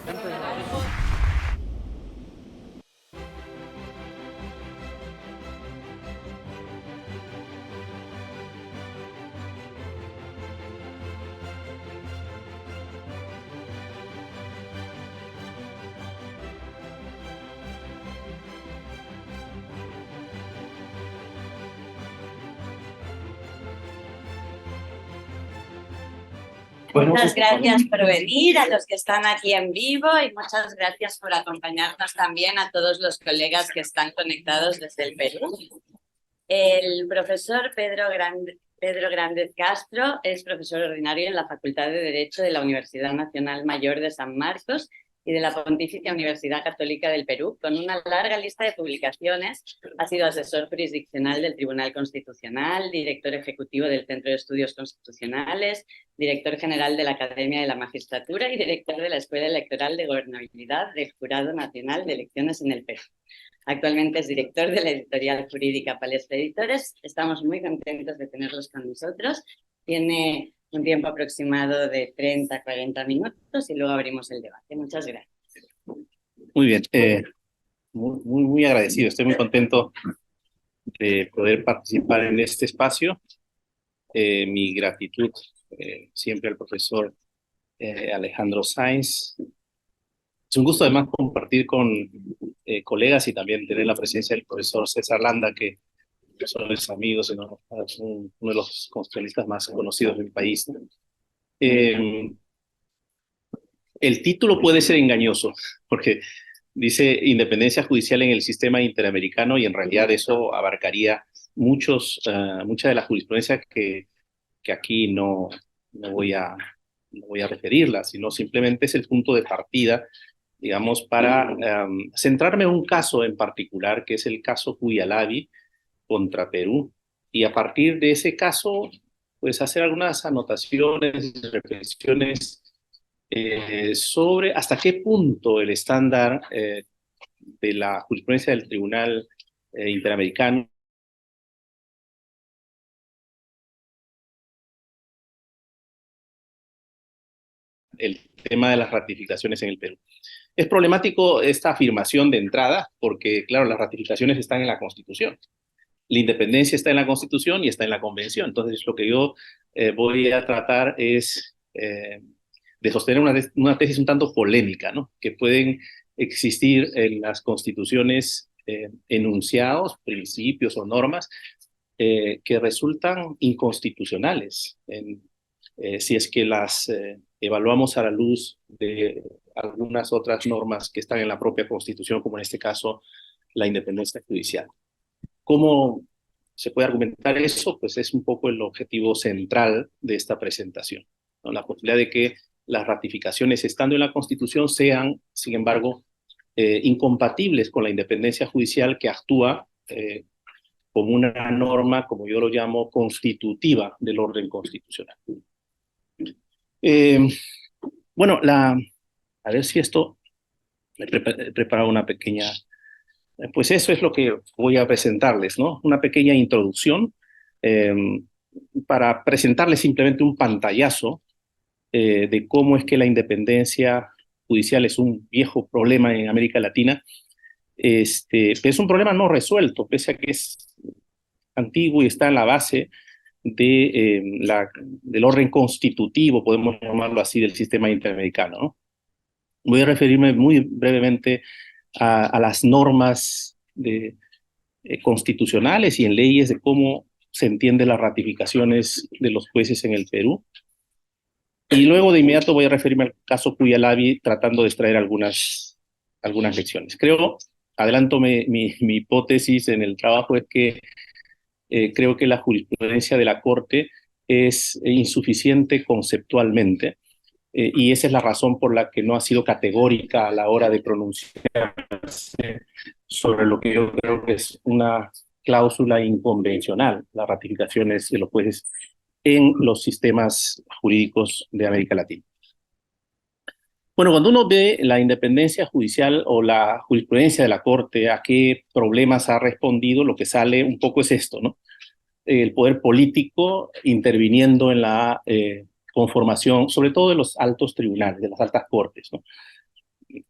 Muchas gracias. Muchas gracias por venir, a los que están aquí en vivo, y muchas gracias por acompañarnos también a todos los colegas que están conectados desde el Perú. El profesor Pedro Grández Castro es profesor ordinario en la Facultad de Derecho de la Universidad Nacional Mayor de San Marcos y de la Pontificia Universidad Católica del Perú, con una larga lista de publicaciones. Ha sido asesor jurisdiccional del Tribunal Constitucional, director ejecutivo del Centro de Estudios Constitucionales, director general de la Academia de la Magistratura y director de la Escuela Electoral de Gobernabilidad del Jurado Nacional de Elecciones en el Perú. Actualmente es director de la editorial jurídica Palestra Editores. Estamos muy contentos de tenerlos con nosotros. Tiene un tiempo aproximado de 30 a 40 minutos y luego abrimos el debate. Muchas gracias. Muy bien, muy agradecido. Estoy muy contento de poder participar en este espacio. Mi gratitud siempre al profesor Alejandro Sáenz. Es un gusto además compartir con colegas y también tener la presencia del profesor César Landa, que son mis amigos, uno de los constitucionalistas más conocidos del país. El título puede ser engañoso, porque dice independencia judicial en el sistema interamericano, y en realidad eso abarcaría mucha de la jurisprudencia que aquí no voy a referirla, sino simplemente es el punto de partida, digamos, para centrarme en un caso en particular, que es el caso Cuyalabi contra Perú, y a partir de ese caso, pues hacer algunas anotaciones, reflexiones sobre hasta qué punto el estándar de la jurisprudencia del Tribunal Interamericano el tema de las ratificaciones en el Perú. Es problemático esta afirmación de entrada porque, claro, las ratificaciones están en la Constitución. La independencia está en la Constitución y está en la Convención. Entonces, lo que yo voy a tratar es de sostener una tesis un tanto polémica, ¿no? Que pueden existir en las constituciones enunciados, principios o normas que resultan inconstitucionales si es que las evaluamos a la luz de algunas otras normas que están en la propia Constitución, como en este caso la independencia judicial. ¿Cómo se puede argumentar eso? Pues es un poco el objetivo central de esta presentación, ¿no? La posibilidad de que las ratificaciones estando en la Constitución sean, sin embargo, incompatibles con la independencia judicial que actúa como una norma, como yo lo llamo, constitutiva del orden constitucional. Bueno, a ver si esto, he preparado una pequeña, pues eso es lo que voy a presentarles, ¿no? Una pequeña introducción para presentarles simplemente un pantallazo de cómo es que la independencia judicial es un viejo problema en América Latina. Pero es un problema no resuelto, pese a que es antiguo y está en la base del orden constitutivo, podemos llamarlo así, del sistema interamericano, ¿no? Voy a referirme muy brevemente a las normas constitucionales y en leyes de cómo se entienden las ratificaciones de los jueces en el Perú. Y luego de inmediato voy a referirme al caso Cuyalabi, tratando de extraer algunas lecciones. Adelanto mi hipótesis en el trabajo, es que creo que la jurisprudencia de la Corte es insuficiente conceptualmente, y esa es la razón por la que no ha sido categórica a la hora de pronunciarse sobre lo que yo creo que es una cláusula inconvencional, las ratificaciones de los jueces en los sistemas jurídicos de América Latina. Bueno, cuando uno ve la independencia judicial o la jurisprudencia de la Corte, a qué problemas ha respondido, lo que sale un poco es esto, ¿no? El poder político interviniendo en la conformación, sobre todo de los altos tribunales, de las altas cortes, ¿no?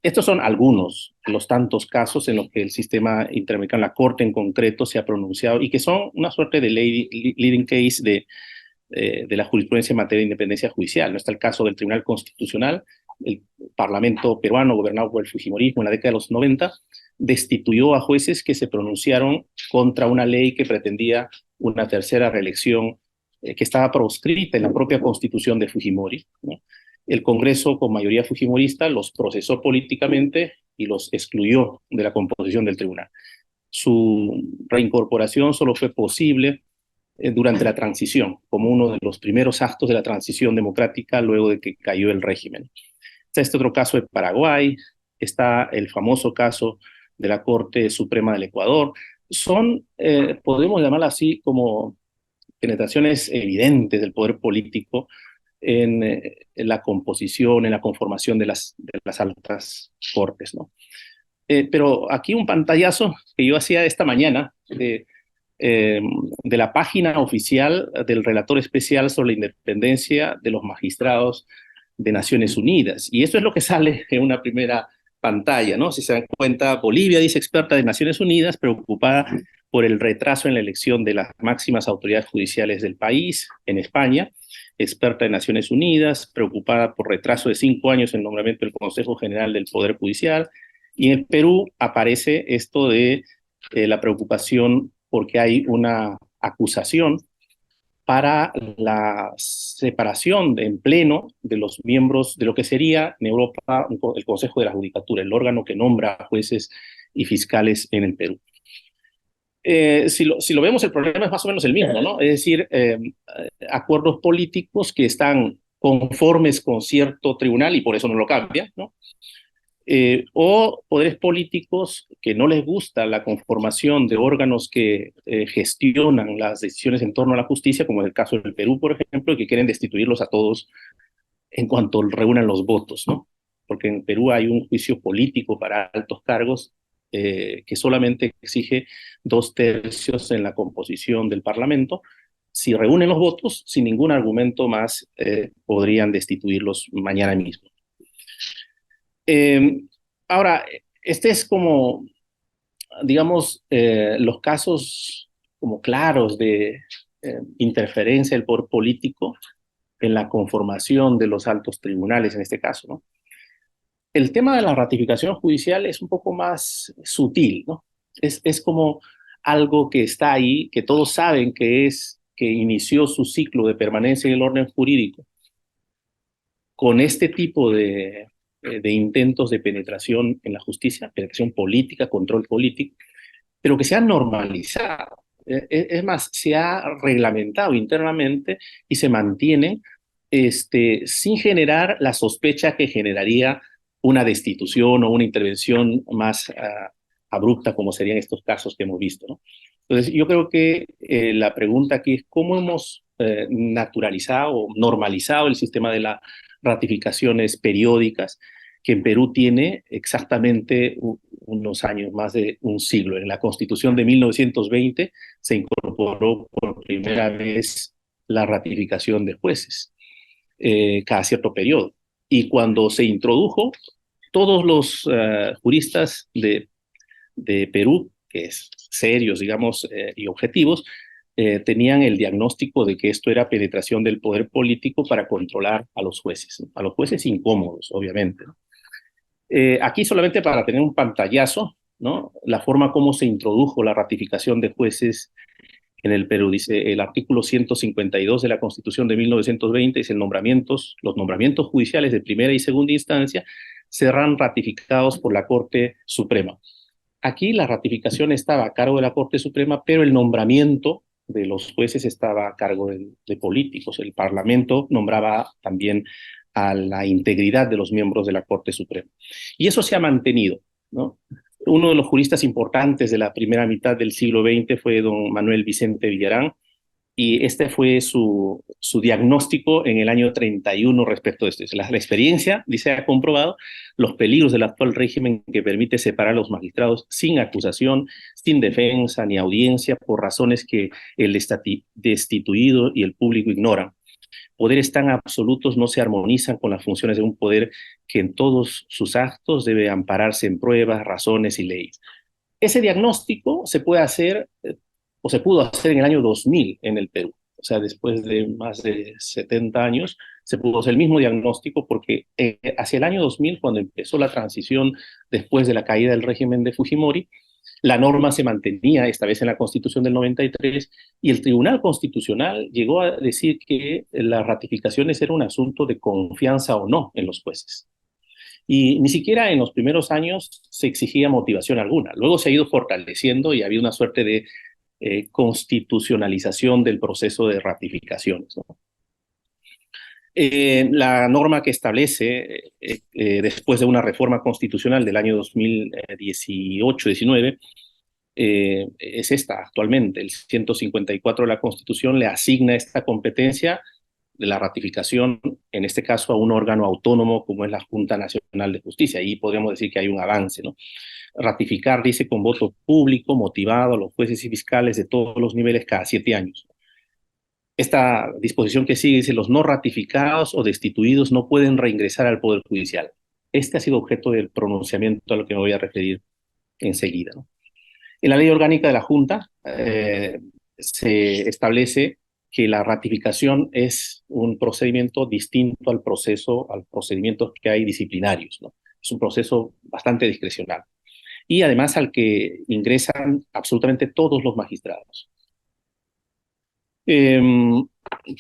Estos son algunos de los tantos casos en los que el sistema interamericano, la Corte en concreto, se ha pronunciado y que son una suerte de leading case de la jurisprudencia en materia de independencia judicial. No está el caso del Tribunal Constitucional. El Parlamento peruano, gobernado por el fujimorismo en la década de los 90, destituyó a jueces que se pronunciaron contra una ley que pretendía una tercera reelección que estaba proscrita en la propia constitución de Fujimori, ¿no? El Congreso, con mayoría fujimorista, los procesó políticamente y los excluyó de la composición del tribunal. Su reincorporación solo fue posible durante la transición, como uno de los primeros actos de la transición democrática luego de que cayó el régimen. Está este otro caso de Paraguay, está el famoso caso de la Corte Suprema del Ecuador. Son, podemos llamarla así, como penetraciones evidentes del poder político en la composición, en la conformación de las altas cortes, ¿no? Pero aquí un pantallazo que yo hacía esta mañana de la página oficial del relator especial sobre la independencia de los magistrados de Naciones Unidas. Y eso es lo que sale en una primera pantalla, ¿no? Si se dan cuenta, Bolivia dice experta de Naciones Unidas, preocupada por el retraso en la elección de las máximas autoridades judiciales del país. En España, experta de Naciones Unidas, preocupada por retraso de 5 años en el nombramiento del Consejo General del Poder Judicial. Y en Perú aparece esto de la preocupación porque hay una acusación para la separación en pleno de los miembros de lo que sería en Europa el Consejo de la Judicatura, el órgano que nombra jueces y fiscales en el Perú. Si lo vemos, el problema es más o menos el mismo, ¿no? Es decir, acuerdos políticos que están conformes con cierto tribunal y por eso no lo cambian, ¿no? O poderes políticos que no les gusta la conformación de órganos que gestionan las decisiones en torno a la justicia, como es el caso del Perú, por ejemplo, y que quieren destituirlos a todos en cuanto reúnan los votos, ¿no? Porque en Perú hay un juicio político para altos cargos que solamente exige 2/3 en la composición del Parlamento. Si reúnen los votos, sin ningún argumento más, podrían destituirlos mañana mismo. Ahora, este es como, digamos, los casos como claros de interferencia del poder político en la conformación de los altos tribunales en este caso, ¿no? El tema de la ratificación judicial es un poco más sutil, ¿no? Es como algo que está ahí, que todos saben que inició su ciclo de permanencia en el orden jurídico con este tipo de intentos de penetración en la justicia, penetración política, control político, pero que se ha normalizado. Es más, se ha reglamentado internamente y se mantiene sin generar la sospecha que generaría una destitución o una intervención más abrupta, como serían estos casos que hemos visto, ¿no? Entonces, yo creo que la pregunta aquí es cómo hemos naturalizado o normalizado el sistema de las ratificaciones periódicas, que en Perú tiene exactamente unos años, más de un siglo. En la Constitución de 1920 se incorporó por primera vez la ratificación de jueces cada cierto periodo. Y cuando se introdujo, todos los juristas de Perú, que es serios, digamos, y objetivos, tenían el diagnóstico de que esto era penetración del poder político para controlar a los jueces, ¿no? A los jueces incómodos, obviamente, ¿no? Aquí solamente para tener un pantallazo, ¿no? La forma como se introdujo la ratificación de jueces en el Perú. Dice el artículo 152 de la Constitución de 1920, dice los nombramientos judiciales de primera y segunda instancia serán ratificados por la Corte Suprema. Aquí la ratificación estaba a cargo de la Corte Suprema, pero el nombramiento de los jueces estaba a cargo de políticos. El Parlamento nombraba también a la integridad de los miembros de la Corte Suprema. Y eso se ha mantenido, ¿no? Uno de los juristas importantes de la primera mitad del siglo XX fue don Manuel Vicente Villarán, y este fue su diagnóstico en el año 31 respecto a esto. La experiencia, dice, ha comprobado los peligros del actual régimen que permite separar a los magistrados sin acusación, sin defensa ni audiencia, por razones que el destituido y el público ignoran. Poderes tan absolutos no se armonizan con las funciones de un poder que en todos sus actos debe ampararse en pruebas, razones y leyes. Ese diagnóstico se puede hacer, o se pudo hacer en el año 2000 en el Perú. O sea, después de más de 70 años, se pudo hacer el mismo diagnóstico porque hacia el año 2000, cuando empezó la transición después de la caída del régimen de Fujimori, la norma se mantenía, esta vez en la Constitución del 93, y el Tribunal Constitucional llegó a decir que las ratificaciones era un asunto de confianza o no en los jueces. Y ni siquiera en los primeros años se exigía motivación alguna. Luego se ha ido fortaleciendo y había una suerte de constitucionalización del proceso de ratificaciones, ¿no? La norma que establece, después de una reforma constitucional del año 2018-19, es esta actualmente. El 154 de la Constitución le asigna esta competencia de la ratificación, en este caso a un órgano autónomo como es la Junta Nacional de Justicia. Ahí podríamos decir que hay un avance, ¿no? Ratificar, dice, con voto público, motivado a los jueces y fiscales de todos los niveles cada 7 años. Esta disposición que sigue dice: los no ratificados o destituidos no pueden reingresar al Poder Judicial. Este ha sido objeto del pronunciamiento a lo que me voy a referir enseguida, ¿no? En la ley orgánica de la Junta se establece que la ratificación es un procedimiento distinto al procedimientos que hay disciplinarios, ¿no? Es un proceso bastante discrecional. Y además al que ingresan absolutamente todos los magistrados.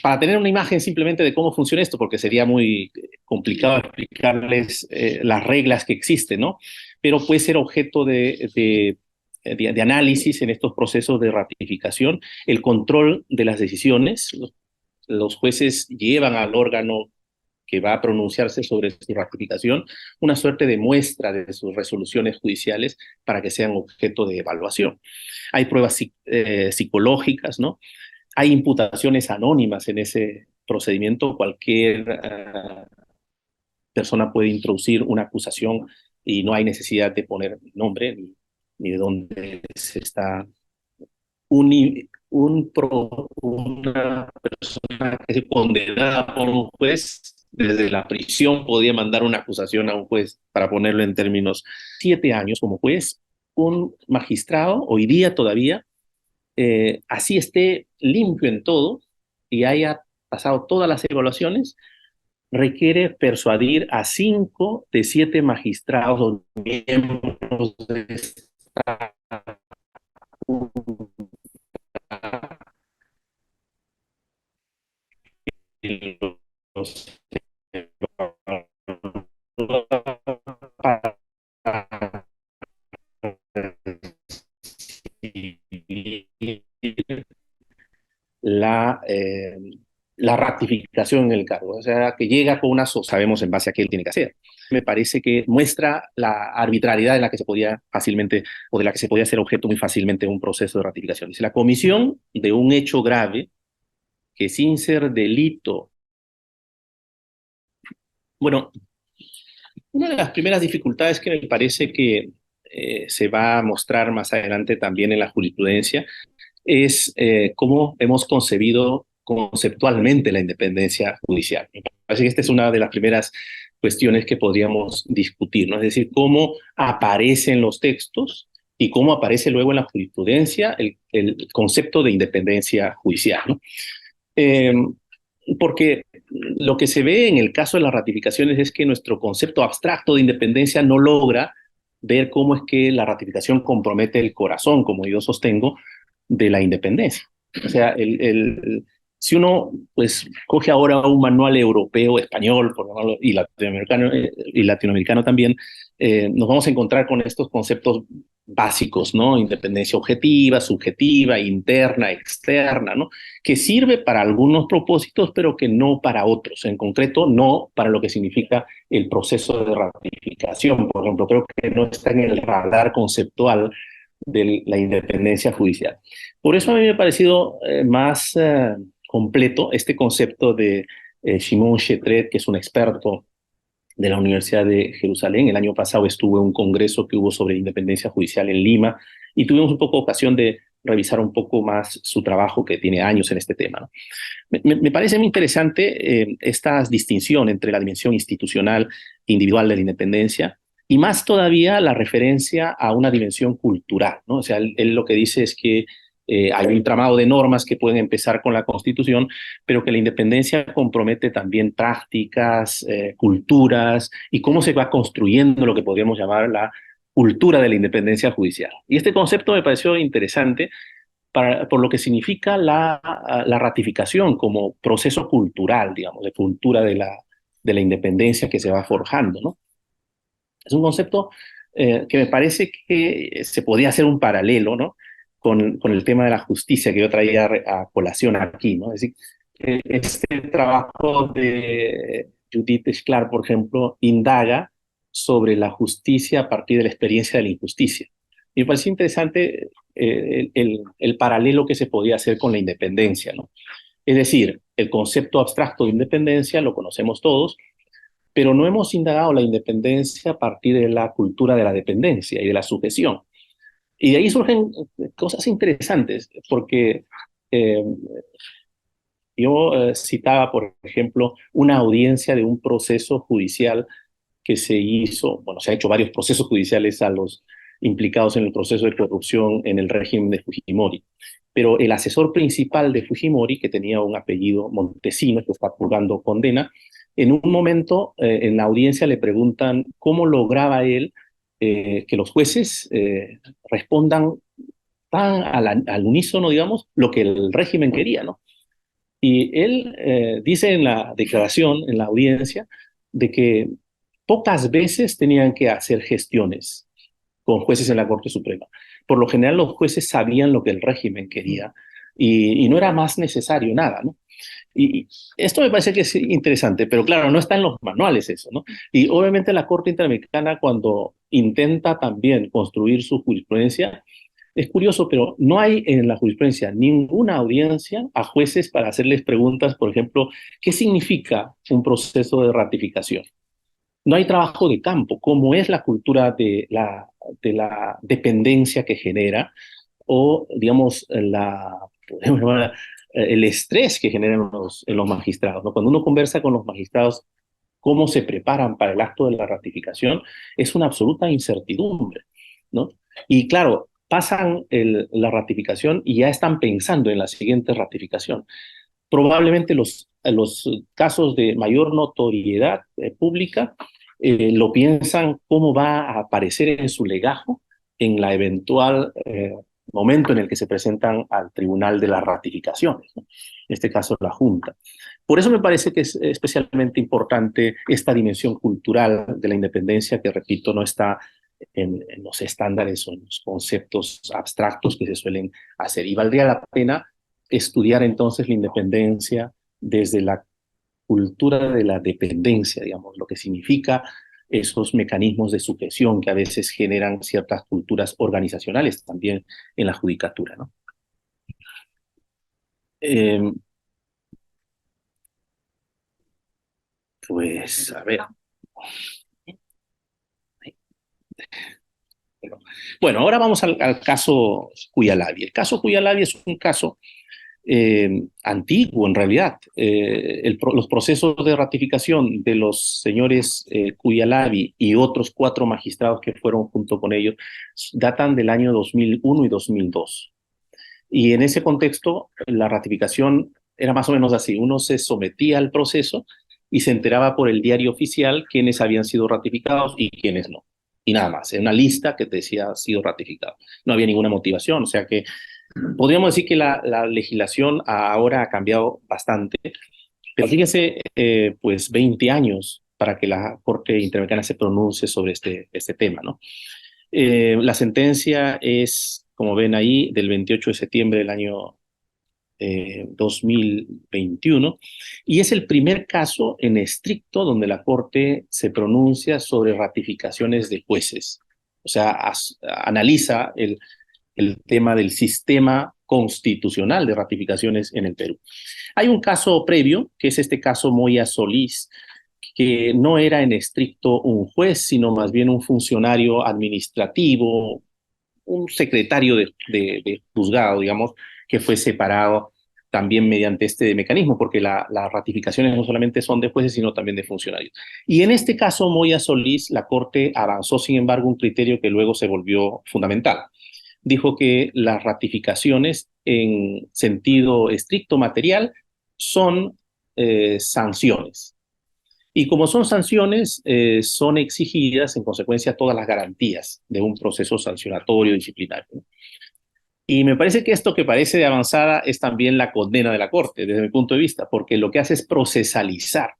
Para tener una imagen simplemente de cómo funciona esto, porque sería muy complicado explicarles las reglas que existen, ¿no? Pero puede ser objeto de análisis en estos procesos de ratificación, el control de las decisiones. Los jueces llevan al órgano que va a pronunciarse sobre su ratificación una suerte de muestra de sus resoluciones judiciales para que sean objeto de evaluación. Hay pruebas psicológicas, ¿no? Hay imputaciones anónimas en ese procedimiento. Cualquier persona puede introducir una acusación y no hay necesidad de poner nombre ni de dónde se está. Una persona que es condenada por un juez, desde la prisión podía mandar una acusación a un juez, para ponerlo en términos. 7 años como juez, un magistrado hoy día todavía, así esté limpio en todo y haya pasado todas las evaluaciones, requiere persuadir a 5 de 7 magistrados o miembros de esta la, eh, la ratificación en el cargo, o sea, que llega con una, sabemos en base a qué él tiene que hacer. Me parece que muestra la arbitrariedad en la que se podía fácilmente, o de la que se podía hacer objeto muy fácilmente un proceso de ratificación. Dice: la comisión de un hecho grave que sin ser delito. Bueno, una de las primeras dificultades que me parece que se va a mostrar más adelante también en la jurisprudencia es cómo hemos concebido conceptualmente la independencia judicial. Me parece que esta es una de las primeras cuestiones que podríamos discutir, ¿no? Es decir, cómo aparecen los textos y cómo aparece luego en la jurisprudencia el concepto de independencia judicial, ¿no? Porque lo que se ve en el caso de las ratificaciones es que nuestro concepto abstracto de independencia no logra ver cómo es que la ratificación compromete el corazón, como yo sostengo, de la independencia. O sea, si uno pues coge ahora un manual europeo, español, por ejemplo, y latinoamericano también, nos vamos a encontrar con estos conceptos básicos, ¿no? Independencia objetiva, subjetiva, interna, externa, ¿no? Que sirve para algunos propósitos, pero que no para otros. En concreto, no para lo que significa el proceso de ratificación. Por ejemplo, creo que no está en el radar conceptual de la independencia judicial. Por eso a mí me ha parecido más completo este concepto de Shimon Shetret, que es un experto de la Universidad de Jerusalén. El año pasado estuve en un congreso que hubo sobre independencia judicial en Lima y tuvimos un poco ocasión de revisar un poco más su trabajo, que tiene años en este tema, ¿no? Me parece muy interesante esta distinción entre la dimensión institucional e individual de la independencia, y más todavía la referencia a una dimensión cultural, ¿no? O sea, él lo que dice es que hay un entramado de normas que pueden empezar con la Constitución, pero que la independencia compromete también prácticas, culturas, y cómo se va construyendo lo que podríamos llamar la cultura de la independencia judicial. Y este concepto me pareció interesante por lo que significa la ratificación como proceso cultural, digamos, de cultura de la independencia que se va forjando, ¿no? Es un concepto que me parece que se podría hacer un paralelo, ¿no? Con el tema de la justicia que yo traía a colación aquí, ¿no? Es decir, este trabajo de Judith Shklar, por ejemplo, indaga sobre la justicia a partir de la experiencia de la injusticia. Y me parece interesante el paralelo que se podía hacer con la independencia, ¿no? Es decir, el concepto abstracto de independencia lo conocemos todos, pero no hemos indagado la independencia a partir de la cultura de la dependencia y de la sujeción. Y de ahí surgen cosas interesantes, porque eh, yo citaba, por ejemplo, una audiencia de un proceso judicial que se hizo, bueno, se ha hecho varios procesos judiciales a los implicados en el proceso de corrupción en el régimen de Fujimori. Pero el asesor principal de Fujimori, que tenía un apellido Montesinos, que está purgando condena, en un momento en la audiencia le preguntan cómo lograba él que los jueces respondan tan al unísono, digamos, lo que el régimen quería, ¿no? Y él dice en la declaración, en la audiencia, de que pocas veces tenían que hacer gestiones con jueces en la Corte Suprema. Por lo general los jueces sabían lo que el régimen quería y no era más necesario nada, ¿no? Y esto me parece que es interesante, pero claro, no está en los manuales eso, ¿no? Y obviamente la Corte Interamericana, cuando intenta también construir su jurisprudencia, es curioso, pero no hay en la jurisprudencia ninguna audiencia a jueces para hacerles preguntas, por ejemplo, ¿qué significa un proceso de ratificación? No hay trabajo de campo, cómo es la cultura de la dependencia que genera, o, digamos, podemos llamar, el estrés que generan en los magistrados, ¿no? Cuando uno conversa con los magistrados, cómo se preparan para el acto de la ratificación, es una absoluta incertidumbre, ¿no? Y claro, pasan la ratificación y ya están pensando en la siguiente ratificación. Probablemente los casos de mayor notoriedad pública lo piensan cómo va a aparecer en su legajo en la eventual momento en el que se presentan al Tribunal de las Ratificaciones, ¿no? En este caso la Junta. Por eso me parece que es especialmente importante esta dimensión cultural de la independencia, que, repito, no está en los estándares o en los conceptos abstractos que se suelen hacer. Y valdría la pena estudiar entonces la independencia desde la cultura de la dependencia, digamos, lo que significa esos mecanismos de sujeción que a veces generan ciertas culturas organizacionales también en la judicatura, ¿no? Eh, pues, a ver. Bueno, ahora vamos al caso Cuyalabi. El caso Cuyalabi es un caso antiguo en realidad. Los procesos de ratificación de los señores Cuyalabi y otros 4 magistrados que fueron junto con ellos datan del año 2001 y 2002. Y en ese contexto, la ratificación era más o menos así. Uno se sometía al proceso y se enteraba por el diario oficial quiénes habían sido ratificados y quiénes no. Y nada más, en una lista que te decía sido ratificado. No había ninguna motivación, o sea que podríamos decir que la legislación ahora ha cambiado bastante, pero fíjense, pues 20 años para que la Corte Interamericana se pronuncie sobre este tema, ¿no? La sentencia es, como ven ahí, del 28 de septiembre del año 2021, y es el primer caso en estricto donde la Corte se pronuncia sobre ratificaciones de jueces. O sea, analiza el tema del sistema constitucional de ratificaciones en el Perú. Hay un caso previo, que es este caso Moya Solís, que no era en estricto un juez, sino más bien un funcionario administrativo, un secretario de juzgado, digamos, que fue separado también mediante este mecanismo, porque las ratificaciones no solamente son de jueces, sino también de funcionarios. Y en este caso, Moya Solís, la Corte avanzó, sin embargo, un criterio que luego se volvió fundamental. Dijo que las ratificaciones en sentido estricto material son sanciones. Y como son sanciones, son exigidas en consecuencia todas las garantías de un proceso sancionatorio disciplinario, ¿no? Y me parece que esto que parece de avanzada es también la condena de la Corte, desde mi punto de vista, porque lo que hace es procesalizar,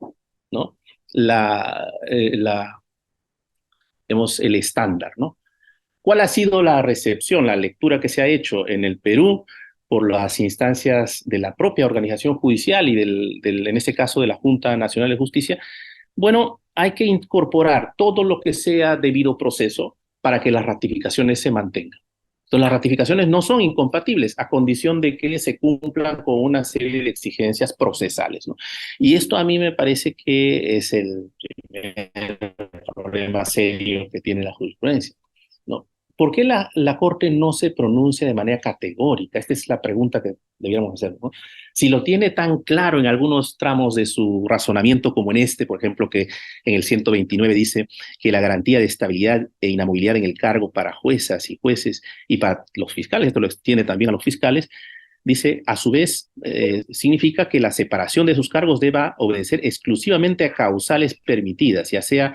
¿no? la, eh, la, el estándar, ¿no? ¿Cuál ha sido la recepción, la lectura que se ha hecho en el Perú por las instancias de la propia organización judicial y en este caso de la Junta Nacional de Justicia? Bueno, hay que incorporar todo lo que sea debido proceso para que las ratificaciones se mantengan. Entonces, las ratificaciones no son incompatibles a condición de que se cumplan con una serie de exigencias procesales, ¿no? Y esto a mí me parece que es el primer problema serio que tiene la jurisprudencia, ¿no? ¿Por qué la Corte no se pronuncia de manera categórica? Esta es la pregunta que debiéramos hacer, ¿no? Si lo tiene tan claro en algunos tramos de su razonamiento como en este, por ejemplo, que en el 129 dice que la garantía de estabilidad e inamovilidad en el cargo para juezas y jueces y para los fiscales, esto lo extiende también a los fiscales, dice, a su vez, significa que la separación de sus cargos deba obedecer exclusivamente a causales permitidas, ya sea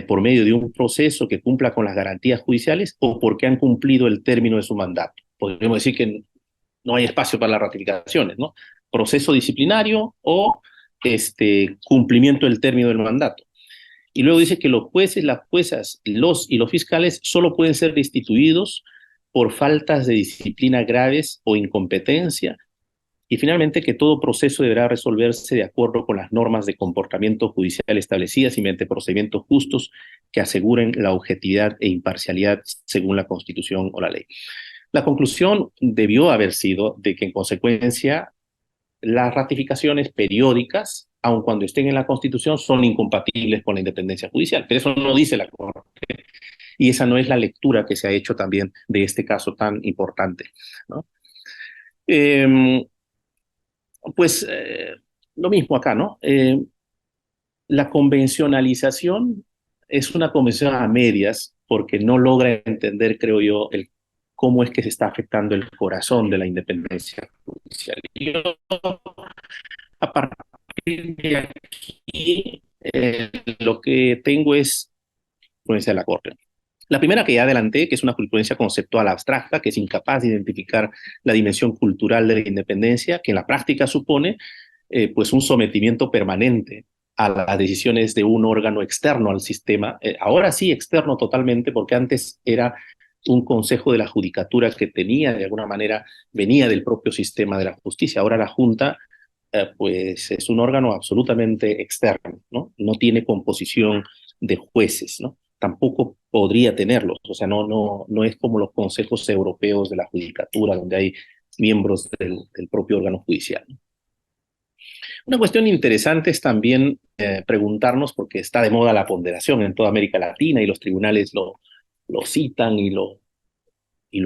por medio de un proceso que cumpla con las garantías judiciales o porque han cumplido el término de su mandato. Podríamos decir que no hay espacio para las ratificaciones, ¿no? Proceso disciplinario o cumplimiento del término del mandato. Y luego dice que los jueces, las juezas, los fiscales solo pueden ser destituidos por faltas de disciplina graves o incompetencia. Y finalmente, que todo proceso deberá resolverse de acuerdo con las normas de comportamiento judicial establecidas y mediante procedimientos justos que aseguren la objetividad e imparcialidad según la Constitución o la ley. La conclusión debió haber sido de que, en consecuencia, las ratificaciones periódicas, aun cuando estén en la Constitución, son incompatibles con la independencia judicial. Pero eso no dice la Corte. Y esa no es la lectura que se ha hecho también de este caso tan importante, ¿no? Pues lo mismo acá, ¿no? La convencionalización es una convención a medias porque no logra entender, creo yo, cómo es que se está afectando el corazón de la independencia judicial. Yo, a partir de aquí, lo que tengo es jurisprudencia de la Corte. La primera que ya adelanté, que es una jurisprudencia conceptual abstracta, que es incapaz de identificar la dimensión cultural de la independencia, que en la práctica supone pues un sometimiento permanente a las decisiones de un órgano externo al sistema, ahora sí externo totalmente, porque antes era un consejo de la judicatura que tenía, de alguna manera, venía del propio sistema de la justicia. Ahora la Junta pues es un órgano absolutamente externo, ¿no? No tiene composición de jueces, ¿no? Tampoco podría tenerlos, o sea, no es como los consejos europeos de la judicatura, donde hay miembros del propio órgano judicial, ¿no? Una cuestión interesante es también preguntarnos, porque está de moda la ponderación en toda América Latina y los tribunales lo citan y lo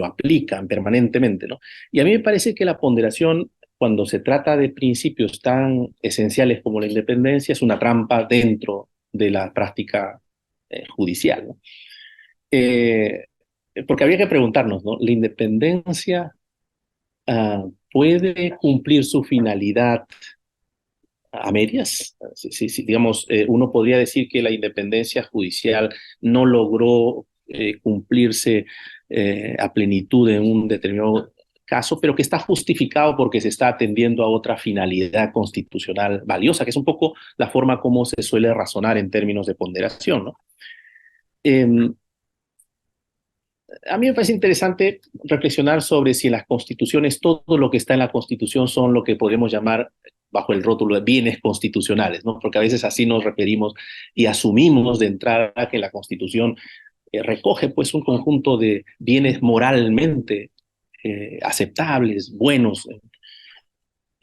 aplican permanentemente, ¿no? Y a mí me parece que la ponderación, cuando se trata de principios tan esenciales como la independencia, es una trampa dentro de la práctica judicial, ¿no? Porque habría que preguntarnos, ¿no? ¿La independencia puede cumplir su finalidad a medias? Si, digamos, uno podría decir que la independencia judicial no logró cumplirse a plenitud en un determinado caso, pero que está justificado porque se está atendiendo a otra finalidad constitucional valiosa, que es un poco la forma como se suele razonar en términos de ponderación, ¿no? A mí me parece interesante reflexionar sobre si en las constituciones todo lo que está en la constitución son lo que podemos llamar bajo el rótulo de bienes constitucionales, ¿no? Porque a veces así nos referimos y asumimos de entrada que la constitución recoge pues un conjunto de bienes moralmente aceptables, buenos.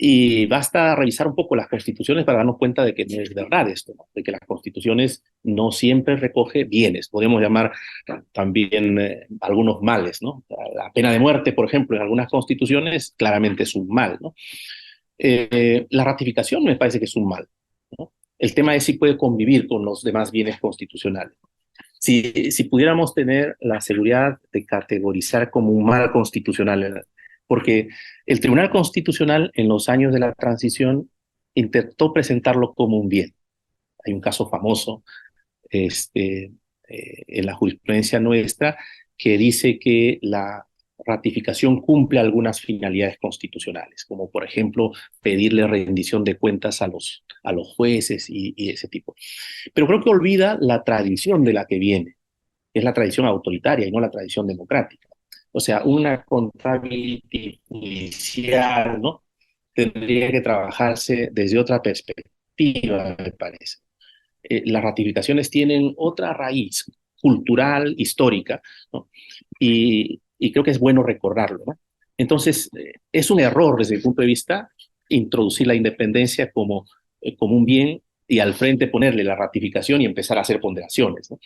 Y basta revisar un poco las constituciones para darnos cuenta de que no es verdad esto, ¿no? De que las constituciones no siempre recoge bienes. Podemos llamar también algunos males, ¿no? La pena de muerte, por ejemplo, en algunas constituciones claramente es un mal, ¿no? La ratificación me parece que es un mal, ¿no? El tema es si puede convivir con los demás bienes constitucionales. Si pudiéramos tener la seguridad de categorizar como un mal constitucional, porque el Tribunal Constitucional en los años de la transición intentó presentarlo como un bien. Hay un caso famoso en la jurisprudencia nuestra que dice que la ratificación cumple algunas finalidades constitucionales, como por ejemplo pedirle rendición de cuentas a los jueces y ese tipo. Pero creo que olvida la tradición de la que viene, que es la tradición autoritaria y no la tradición democrática. O sea, una contabilidad judicial, ¿no? Tendría que trabajarse desde otra perspectiva, me parece. Las ratificaciones tienen otra raíz cultural, histórica, ¿no? Y creo que es bueno recordarlo, ¿no? Entonces, es un error desde el punto de vista introducir la independencia como un bien y al frente ponerle la ratificación y empezar a hacer ponderaciones, ¿no?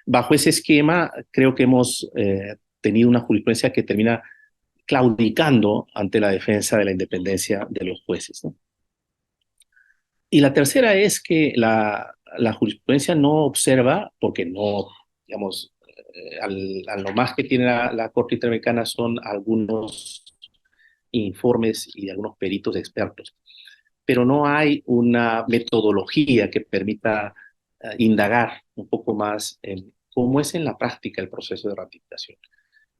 Bajo ese esquema, creo que hemos tenido una jurisprudencia que termina claudicando ante la defensa de la independencia de los jueces, ¿no? Y la tercera es que la jurisprudencia no observa, porque no, digamos, a lo más que tiene la Corte Interamericana son algunos informes y algunos peritos expertos, pero no hay una metodología que permita indagar un poco más en cómo es en la práctica el proceso de ratificación.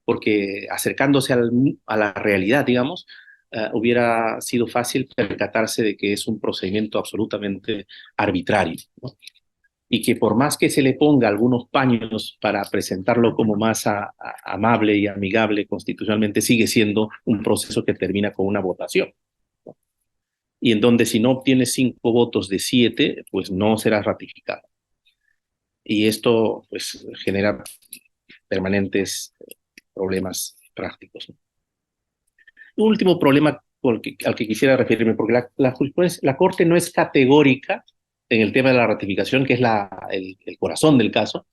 Porque acercándose a la realidad, digamos, hubiera sido fácil percatarse de que es un procedimiento absolutamente arbitrario, ¿no? Y que por más que se le ponga algunos paños para presentarlo como más amable y amigable constitucionalmente, sigue siendo un proceso que termina con una votación, ¿no? Y en donde si no obtienes 5 votos de 7, pues no serás ratificado. Y esto pues genera permanentes problemas prácticos, ¿no? Un último problema al que quisiera referirme, porque la Corte no es categórica en el tema de la ratificación, que es el corazón del caso,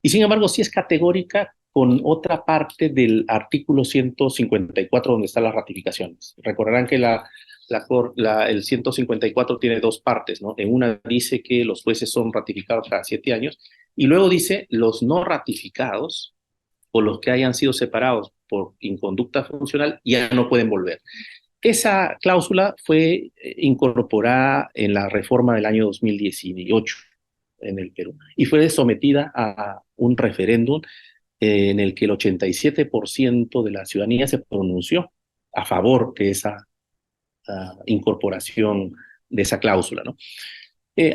y sin embargo sí es categórica con otra parte del artículo 154 donde están las ratificaciones. Recordarán que el 154 tiene dos partes, ¿no? En una dice que los jueces son ratificados cada 7 años, y luego dice los no ratificados o los que hayan sido separados por inconducta funcional ya no pueden volver. Esa cláusula fue incorporada en la reforma del año 2018 en el Perú y fue sometida a un referéndum en el que el 87% de la ciudadanía se pronunció a favor de esa incorporación de esa cláusula, ¿no?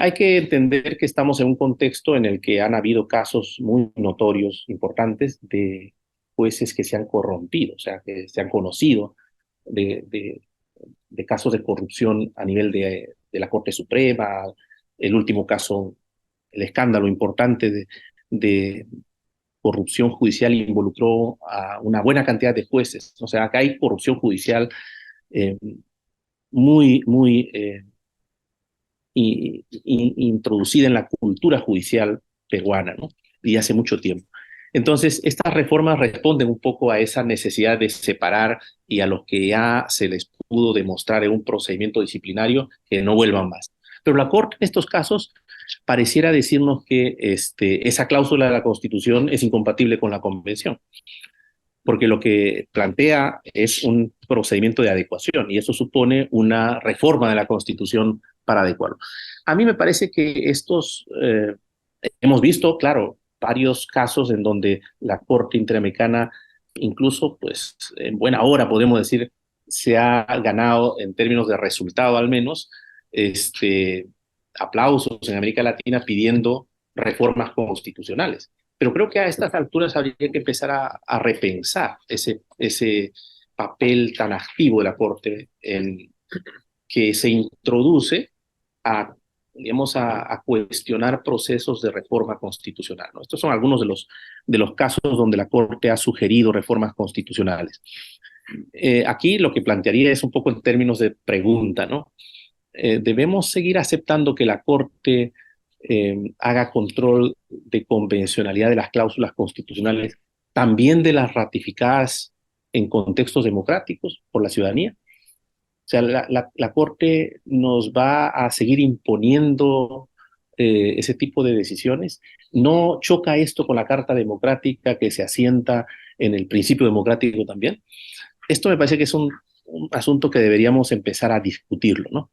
Hay que entender que estamos en un contexto en el que han habido casos muy notorios, importantes, de jueces que se han corrompido, o sea, que se han conocido de casos de corrupción a nivel de la Corte Suprema. El último caso, el escándalo importante de corrupción judicial involucró a una buena cantidad de jueces. O sea, acá hay corrupción judicial muy introducida en la cultura judicial peruana, ¿no? Y hace mucho tiempo. Entonces, estas reformas responden un poco a esa necesidad de separar y a los que ya se les pudo demostrar en un procedimiento disciplinario que no vuelvan más. Pero la Corte en estos casos pareciera decirnos que esa cláusula de la Constitución es incompatible con la Convención, porque lo que plantea es un procedimiento de adecuación y eso supone una reforma de la Constitución para adecuarlo. A mí me parece que hemos visto, claro, varios casos en donde la Corte Interamericana, incluso pues en buena hora podemos decir, se ha ganado en términos de resultado al menos, aplausos en América Latina pidiendo reformas constitucionales. Pero creo que a estas alturas habría que empezar a repensar ese papel tan activo de la Corte que se introduce digamos, a cuestionar procesos de reforma constitucional, ¿no? Estos son algunos de los casos donde la Corte ha sugerido reformas constitucionales. Aquí lo que plantearía es un poco en términos de pregunta, ¿no? ¿Debemos seguir aceptando que la Corte haga control de convencionalidad de las cláusulas constitucionales, también de las ratificadas en contextos democráticos por la ciudadanía? O sea, la Corte nos va a seguir imponiendo ese tipo de decisiones. ¿No choca esto con la Carta Democrática que se asienta en el principio democrático también? Esto me parece que es un asunto que deberíamos empezar a discutirlo, ¿no?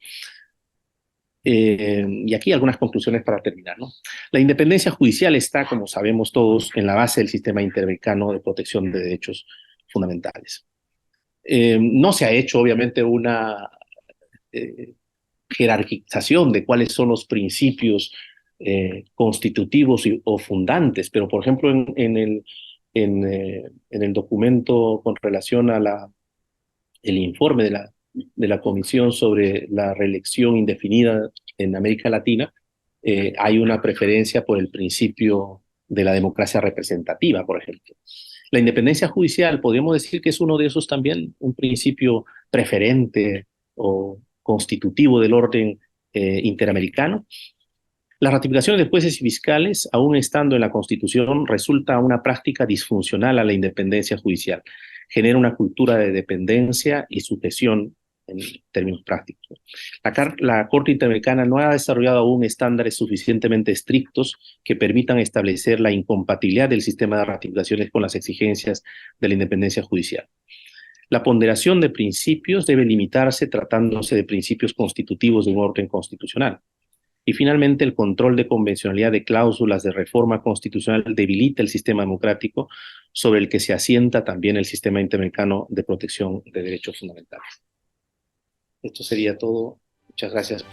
Y aquí algunas conclusiones para terminar, ¿no? La independencia judicial está, como sabemos todos, en la base del sistema interamericano de protección de derechos fundamentales. No se ha hecho, obviamente, una jerarquización de cuáles son los principios constitutivos o fundantes, pero, por ejemplo, en el documento con relación a el informe de la Comisión sobre la reelección indefinida en América Latina, hay una preferencia por el principio de la democracia representativa, por ejemplo. La independencia judicial, podríamos decir que es uno de esos también, un principio preferente o constitutivo del orden interamericano. Las ratificaciones de jueces y fiscales, aún estando en la Constitución, resulta una práctica disfuncional a la independencia judicial. Genera una cultura de dependencia y sujeción en términos prácticos. La Corte Interamericana no ha desarrollado aún estándares suficientemente estrictos que permitan establecer la incompatibilidad del sistema de ratificaciones con las exigencias de la independencia judicial. La ponderación de principios debe limitarse tratándose de principios constitutivos de un orden constitucional. Y finalmente, el control de convencionalidad de cláusulas de reforma constitucional debilita el sistema democrático sobre el que se asienta también el sistema interamericano de protección de derechos fundamentales. Esto sería todo. Muchas gracias.